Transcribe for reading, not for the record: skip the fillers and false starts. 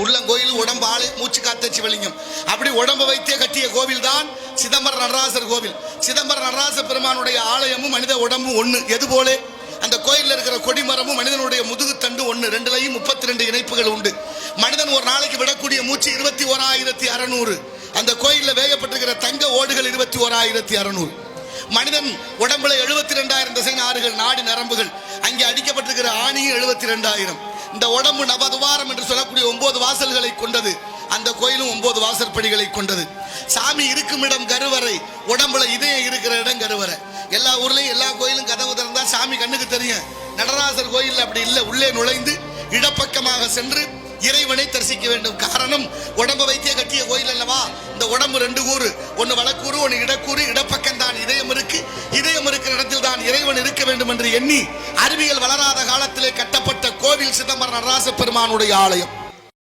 உள்ளங்கோயில் உடம்பு ஆளு மூச்சு காத்த சிவலிங்கம். அப்படி உடம்பு வைத்தே கட்டிய கோவில் தான் சிதம்பர நடராசர் கோவில். சிதம்பர நடராச பெருமானுடைய ஆலயமும் மனித உடம்பும் ஒண்ணு. எது போல அந்த கோயிலில் இருக்கிற கொடிமரமும் மனிதனுடைய முதுகுத்தண்டு ஒண்ணு. ரெண்டுலையும் 32 இணைப்புகள் உண்டு. மனிதன் ஒரு நாளைக்கு விடக்கூடிய மூச்சு 21,600. அந்த கோயிலில் வேகப்பட்டிருக்கிற தங்க ஓடுகள் 21,600. மனிதன் உடம்புல 72,000 தசை நாறுகள், நாடி நரம்புகள். அங்கே அடிக்கப்பட்டிருக்கிற ஆணியும் 72,000. இந்த உடம்பு நவதுவாரம் என்று சொல்லக்கூடிய 9 வாசல்களை கொண்டது. அந்த கோயிலும் 9 வாசற்படிகளை கொண்டது. சாமி இருக்கும் இடம் கருவறை, உடம்புல இதயம் இருக்கிற இடம் கருவறை. எல்லா ஊர்லயும் எல்லா கோயிலும் கதவு திறந்தா சாமி கண்ணுக்கு தெரியும். நடராசர் கோயில் அப்படி இல்லை. உள்ளே நுழைந்து இடப்பக்கமாக சென்று இறைவனை தரிசிக்க வேண்டும். காரணம், உடம்பு வைத்தே கட்டிய கோயில் அல்லவா. இந்த உடம்பு 2 கூறு, ஒன்னு வடக்கூறு ஒன்னு இடக்கூறு. இடப்பக்கம் தான் இதயம் இருக்கு. இதயம் இருக்கிற இடத்தில் தான் இறைவன் இருக்க வேண்டும் என்று எண்ணி அறிவியல் வளராத காலத்திலே கட்டப்பட்ட கோவில் சிதம்பர நடராச பெருமானுடைய ஆலயம்.